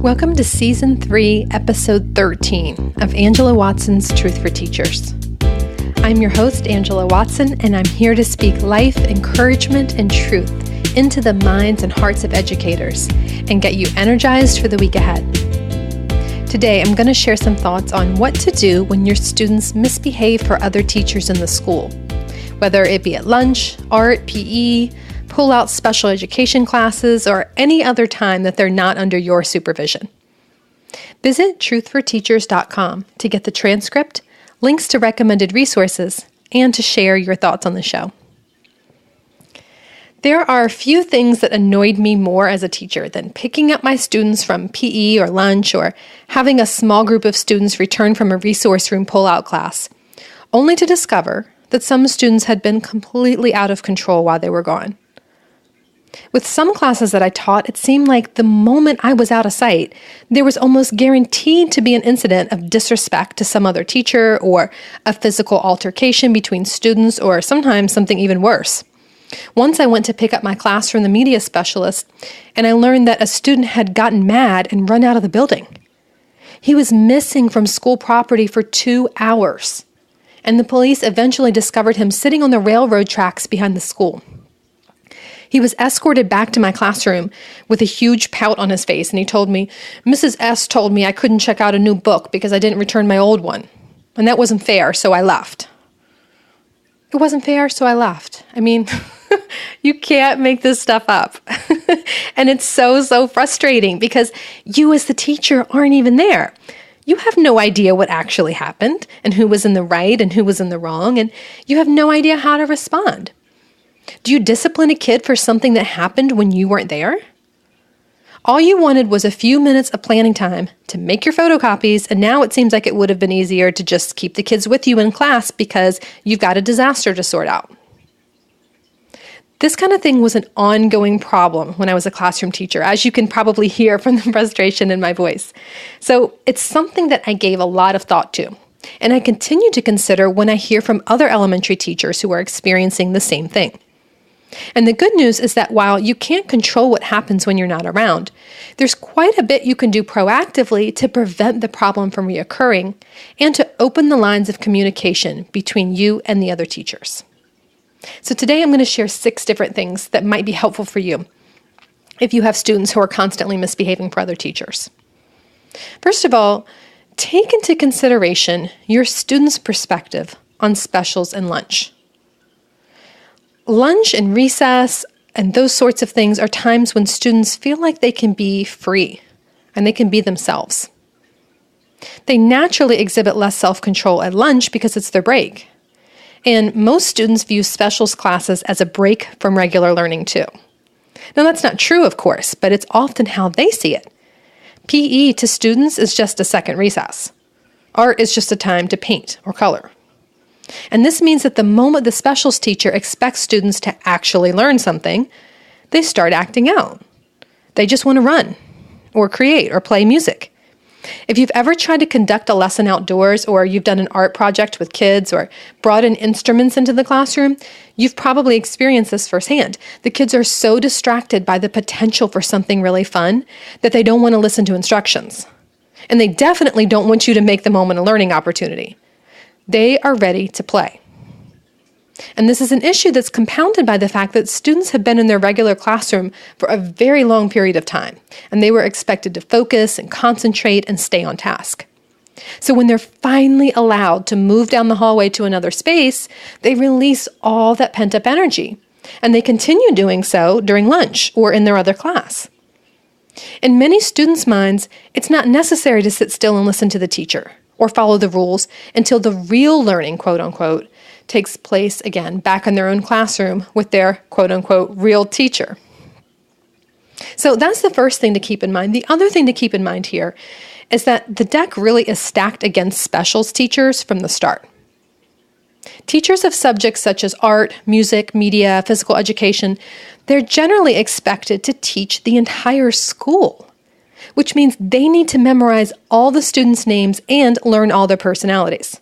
Welcome to Season 3, Episode 13 of Angela Watson's Truth for Teachers. I'm your host, Angela Watson, and I'm here to speak life, encouragement, and truth into the minds and hearts of educators and get you energized for the week ahead. Today, I'm going to share some thoughts on what to do when your students misbehave for other teachers in the school, whether it be at lunch, art, PE, pull out special education classes, or any other time that they're not under your supervision. Visit truthforteachers.com to get the transcript, links to recommended resources, and to share your thoughts on the show. There are a few things that annoyed me more as a teacher than picking up my students from PE or lunch or having a small group of students return from a resource room pull-out class, only to discover that some students had been completely out of control while they were gone. With some classes that I taught, it seemed like the moment I was out of sight, there was almost guaranteed to be an incident of disrespect to some other teacher or a physical altercation between students or sometimes something even worse. Once I went to pick up my class from the media specialist, and I learned that a student had gotten mad and run out of the building. He was missing from school property for 2 hours, and the police eventually discovered him sitting on the railroad tracks behind the school. He was escorted back to my classroom with a huge pout on his face, and he told me, "Mrs. S. told me I couldn't check out a new book because I didn't return my old one. And that wasn't fair, so I left." It wasn't fair, so I left. I mean, you can't make this stuff up. And it's so frustrating because you as the teacher aren't even there. You have no idea what actually happened and who was in the right and who was in the wrong, and you have no idea how to respond. Do you discipline a kid for something that happened when you weren't there? All you wanted was a few minutes of planning time to make your photocopies, and now it seems like it would have been easier to just keep the kids with you in class because you've got a disaster to sort out. This kind of thing was an ongoing problem when I was a classroom teacher, as you can probably hear from the frustration in my voice. So it's something that I gave a lot of thought to, and I continue to consider when I hear from other elementary teachers who are experiencing the same thing. And the good news is that while you can't control what happens when you're not around, there's quite a bit you can do proactively to prevent the problem from reoccurring and to open the lines of communication between you and the other teachers. So today I'm going to share 6 different things that might be helpful for you if you have students who are constantly misbehaving for other teachers. First of all, take into consideration your students' perspective on specials and lunch. Lunch and recess and those sorts of things are times when students feel like they can be free and they can be themselves. They naturally exhibit less self-control at lunch because it's their break. And most students view specials classes as a break from regular learning too. Now that's not true, of course, but it's often how they see it. PE to students is just a second recess. Art is just a time to paint or color. And this means that the moment the specials teacher expects students to actually learn something, they start acting out. They just want to run or create or play music. If you've ever tried to conduct a lesson outdoors, or you've done an art project with kids or brought in instruments into the classroom, you've probably experienced this firsthand. The kids are so distracted by the potential for something really fun that they don't want to listen to instructions. And they definitely don't want you to make the moment a learning opportunity. They are ready to play. And this is an issue that's compounded by the fact that students have been in their regular classroom for a very long period of time, and they were expected to focus and concentrate and stay on task. So when they're finally allowed to move down the hallway to another space, they release all that pent-up energy, and they continue doing so during lunch or in their other class. In many students' minds, it's not necessary to sit still and listen to the teacher or follow the rules until the real learning, quote unquote, takes place again back in their own classroom with their, quote unquote, real teacher. So that's the first thing to keep in mind. The other thing to keep in mind here is that the deck really is stacked against specials teachers from the start. Teachers of subjects such as art, music, media, physical education, they're generally expected to teach the entire school, which means they need to memorize all the students' names and learn all their personalities.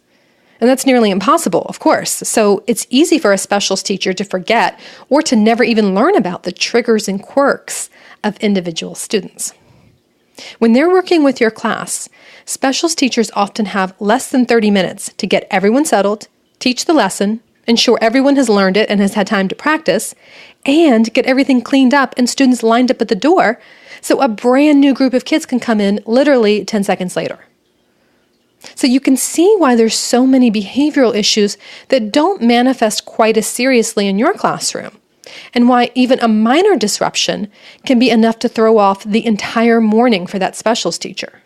And that's nearly impossible, of course. So it's easy for a specials teacher to forget or to never even learn about the triggers and quirks of individual students. When they're working with your class, specials teachers often have less than 30 minutes to get everyone settled, teach the lesson, ensure everyone has learned it and has had time to practice, and get everything cleaned up and students lined up at the door so a brand new group of kids can come in literally 10 seconds later. So you can see why there's so many behavioral issues that don't manifest quite as seriously in your classroom, and why even a minor disruption can be enough to throw off the entire morning for that specials teacher.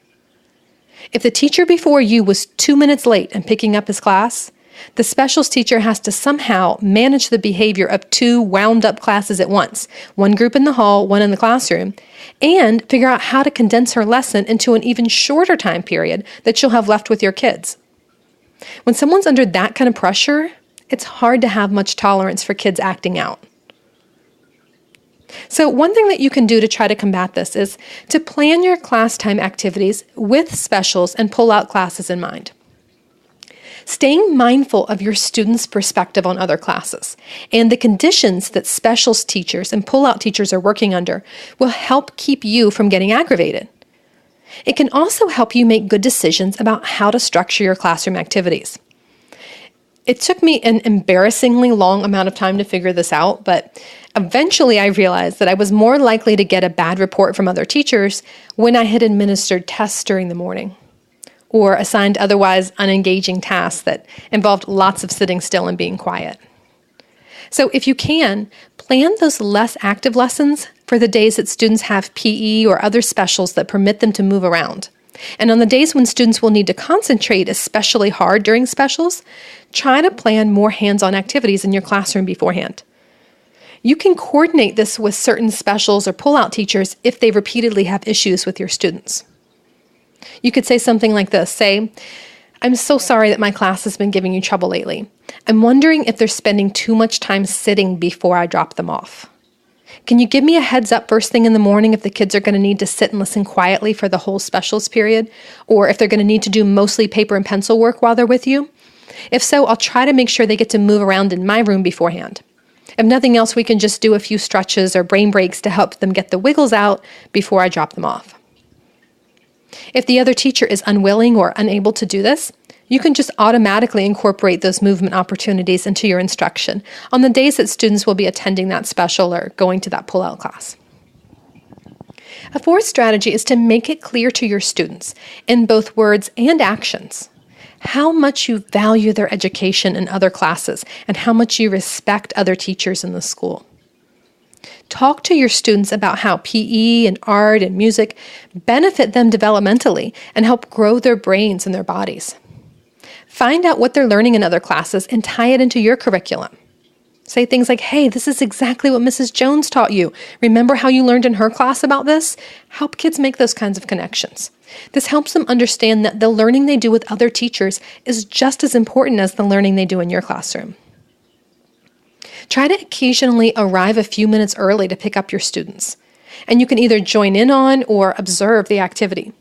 If the teacher before you was 2 minutes late in picking up his class, the specials teacher has to somehow manage the behavior of 2 wound-up classes at once, one group in the hall, one in the classroom, and figure out how to condense her lesson into an even shorter time period that she'll have left with your kids. When someone's under that kind of pressure, it's hard to have much tolerance for kids acting out. So one thing that you can do to try to combat this is to plan your class time activities with specials and pull-out classes in mind. Staying mindful of your students' perspective on other classes and the conditions that specials teachers and pull-out teachers are working under will help keep you from getting aggravated. It can also help you make good decisions about how to structure your classroom activities. It took me an embarrassingly long amount of time to figure this out, but eventually I realized that I was more likely to get a bad report from other teachers when I had administered tests during the morning, or assigned otherwise unengaging tasks that involved lots of sitting still and being quiet. So if you can, plan those less active lessons for the days that students have PE or other specials that permit them to move around. And on the days when students will need to concentrate especially hard during specials, try to plan more hands-on activities in your classroom beforehand. You can coordinate this with certain specials or pull-out teachers if they repeatedly have issues with your students. You could say something like this. Say, "I'm so sorry that my class has been giving you trouble lately. I'm wondering if they're spending too much time sitting before I drop them off. Can you give me a heads up first thing in the morning if the kids are going to need to sit and listen quietly for the whole specials period, or if they're going to need to do mostly paper and pencil work while they're with you? If so, I'll try to make sure they get to move around in my room beforehand. If nothing else, we can just do a few stretches or brain breaks to help them get the wiggles out before I drop them off." If the other teacher is unwilling or unable to do this, you can just automatically incorporate those movement opportunities into your instruction on the days that students will be attending that special or going to that pull-out class. A fourth strategy is to make it clear to your students, in both words and actions, how much you value their education in other classes and how much you respect other teachers in the school. Talk to your students about how PE and art and music benefit them developmentally and help grow their brains and their bodies. Find out what they're learning in other classes and tie it into your curriculum. Say things like, "Hey, this is exactly what Mrs. Jones taught you. Remember how you learned in her class about this?" Help kids make those kinds of connections. This helps them understand that the learning they do with other teachers is just as important as the learning they do in your classroom. Try to occasionally arrive a few minutes early to pick up your students, and you can either join in on or observe the activity.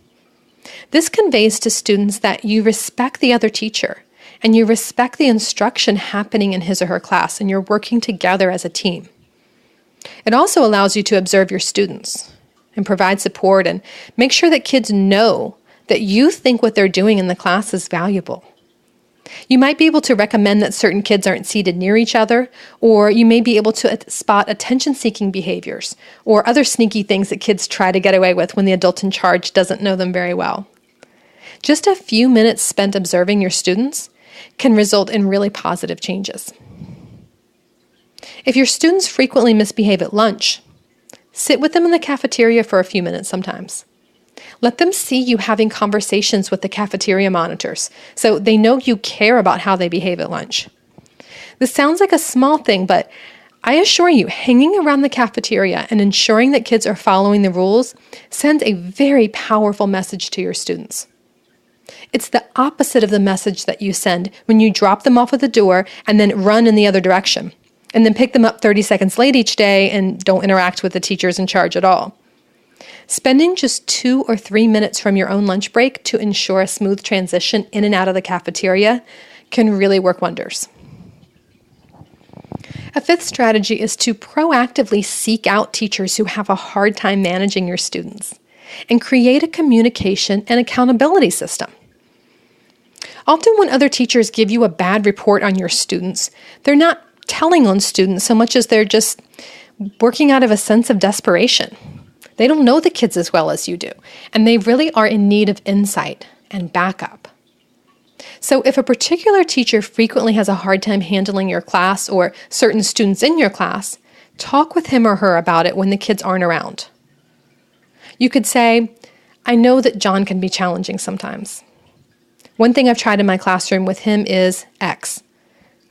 This conveys to students that you respect the other teacher and you respect the instruction happening in his or her class, and you're working together as a team. It also allows you to observe your students and provide support and make sure that kids know that you think what they're doing in the class is valuable. You might be able to recommend that certain kids aren't seated near each other, or you may be able to spot attention-seeking behaviors or other sneaky things that kids try to get away with when the adult in charge doesn't know them very well. Just a few minutes spent observing your students can result in really positive changes. If your students frequently misbehave at lunch, sit with them in the cafeteria for a few minutes sometimes. Let them see you having conversations with the cafeteria monitors so they know you care about how they behave at lunch. This sounds like a small thing, but I assure you, hanging around the cafeteria and ensuring that kids are following the rules sends a very powerful message to your students. It's the opposite of the message that you send when you drop them off at the door and then run in the other direction, and then pick them up 30 seconds late each day and don't interact with the teachers in charge at all. Spending just 2 or 3 minutes from your own lunch break to ensure a smooth transition in and out of the cafeteria can really work wonders. A fifth strategy is to proactively seek out teachers who have a hard time managing your students. and create a communication and accountability system. Often when other teachers give you a bad report on your students, they're not telling on students so much as they're just working out of a sense of desperation. They don't know the kids as well as you do, and they really are in need of insight and backup. So if a particular teacher frequently has a hard time handling your class or certain students in your class, talk with him or her about it when the kids aren't around. You could say, I know that John can be challenging sometimes. One thing I've tried in my classroom with him is X.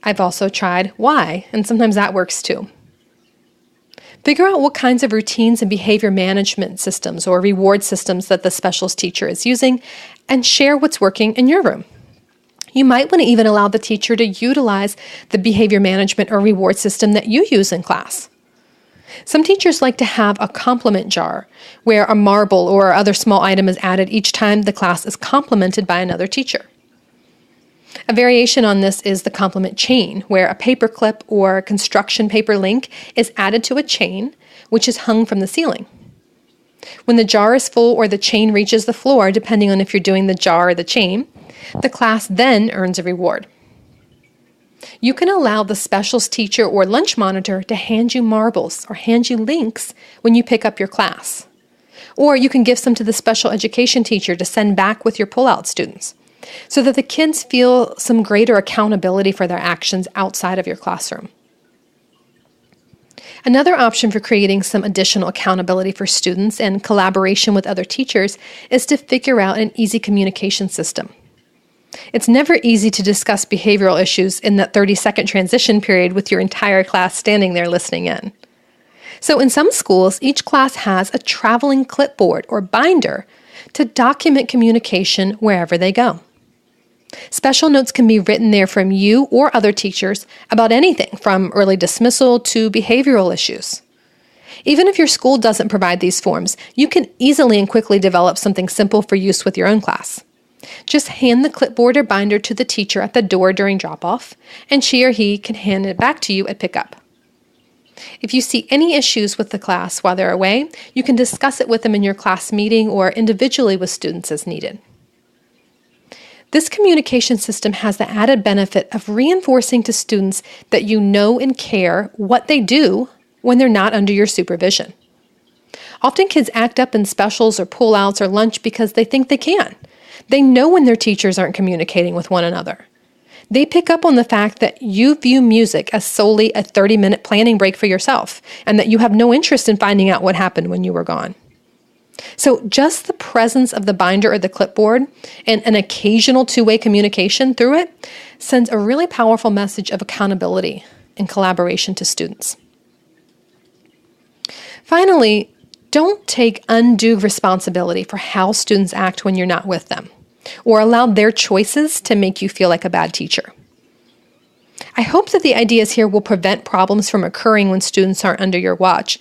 I've also tried Y, and sometimes that works too. Figure out what kinds of routines and behavior management systems or reward systems that the specials teacher is using, and share what's working in your room. You might want to even allow the teacher to utilize the behavior management or reward system that you use in class. Some teachers like to have a compliment jar where a marble or other small item is added each time the class is complimented by another teacher. A variation on this is the compliment chain, where a paper clip or construction paper link is added to a chain, which is hung from the ceiling. When the jar is full or the chain reaches the floor, depending on if you're doing the jar or the chain, the class then earns a reward. You can allow the specials teacher or lunch monitor to hand you marbles or hand you links when you pick up your class. Or you can give some to the special education teacher to send back with your pullout students, so that the kids feel some greater accountability for their actions outside of your classroom. Another option for creating some additional accountability for students and collaboration with other teachers is to figure out an easy communication system. It's never easy to discuss behavioral issues in that 30-second transition period with your entire class standing there listening in. So in some schools, each class has a traveling clipboard or binder to document communication wherever they go. Special notes can be written there from you or other teachers about anything from early dismissal to behavioral issues. Even if your school doesn't provide these forms, you can easily and quickly develop something simple for use with your own class. Just hand the clipboard or binder to the teacher at the door during drop-off, and she or he can hand it back to you at pickup. If you see any issues with the class while they're away, you can discuss it with them in your class meeting or individually with students as needed. This communication system has the added benefit of reinforcing to students that you know and care what they do when they're not under your supervision. Often kids act up in specials or pullouts or lunch because they think they can. They know when their teachers aren't communicating with one another. They pick up on the fact that you view music as solely a 30-minute planning break for yourself, and that you have no interest in finding out what happened when you were gone. So just the presence of the binder or the clipboard and an occasional two-way communication through it sends a really powerful message of accountability and collaboration to students. Finally, don't take undue responsibility for how students act when you're not with them, or allow their choices to make you feel like a bad teacher. I hope that the ideas here will prevent problems from occurring when students aren't under your watch,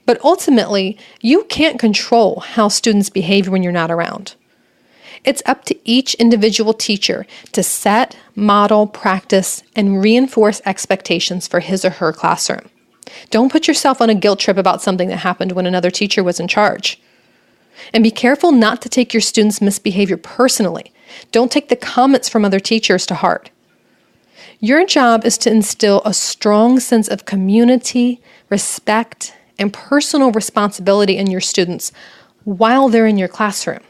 but ultimately, you can't control how students behave when you're not around. It's up to each individual teacher to set, model, practice, and reinforce expectations for his or her classroom. Don't put yourself on a guilt trip about something that happened when another teacher was in charge. And be careful not to take your students' misbehavior personally. Don't take the comments from other teachers to heart. Your job is to instill a strong sense of community, respect, and personal responsibility in your students while they're in your classroom.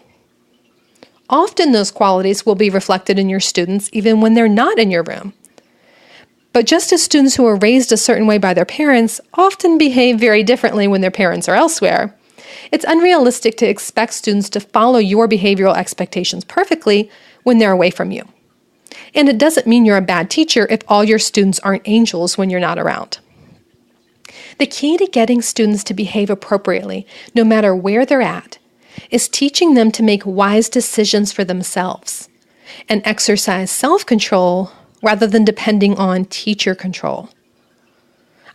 Often those qualities will be reflected in your students even when they're not in your room. But just as students who are raised a certain way by their parents often behave very differently when their parents are elsewhere, it's unrealistic to expect students to follow your behavioral expectations perfectly when they're away from you. And it doesn't mean you're a bad teacher if all your students aren't angels when you're not around. The key to getting students to behave appropriately, no matter where they're at, is teaching them to make wise decisions for themselves and exercise self-control rather than depending on teacher control.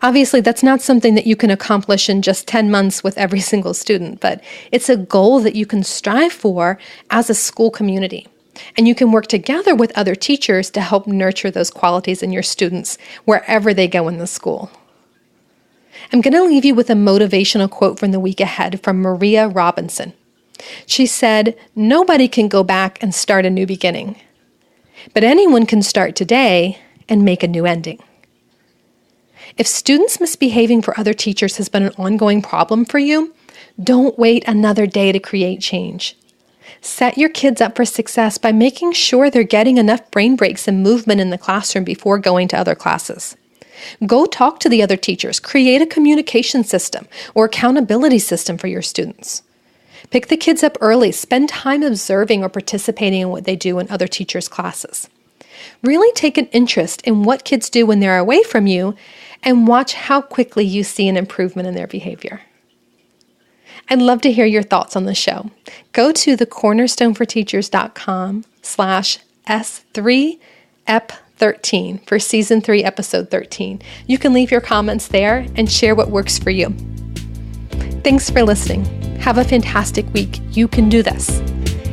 Obviously, that's not something that you can accomplish in just 10 months with every single student, but it's a goal that you can strive for as a school community. And you can work together with other teachers to help nurture those qualities in your students wherever they go in the school. I'm going to leave you with a motivational quote from the week ahead from Maria Robinson. She said, "Nobody can go back and start a new beginning, but anyone can start today and make a new ending." If students misbehaving for other teachers has been an ongoing problem for you, don't wait another day to create change. Set your kids up for success by making sure they're getting enough brain breaks and movement in the classroom before going to other classes. Go talk to the other teachers. Create a communication system or accountability system for your students. Pick the kids up early. Spend time observing or participating in what they do in other teachers' classes. Really take an interest in what kids do when they're away from you and watch how quickly you see an improvement in their behavior. I'd love to hear your thoughts on the show. Go to thecornerstoneforteachers.com/S3EP13 for Season 3, Episode 13. You can leave your comments there and share what works for you. Thanks for listening. Have a fantastic week. You can do this.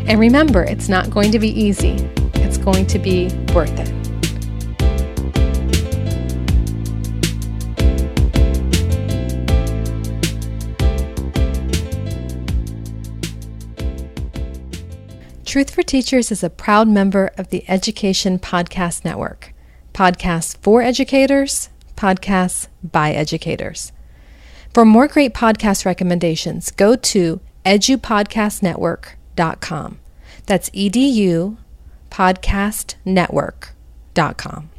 And remember, it's not going to be easy. It's going to be worth it. Truth for Teachers is a proud member of the Education Podcast Network. Podcasts for educators, podcasts by educators. For more great podcast recommendations, go to edupodcastnetwork.com. That's edupodcastnetwork.com.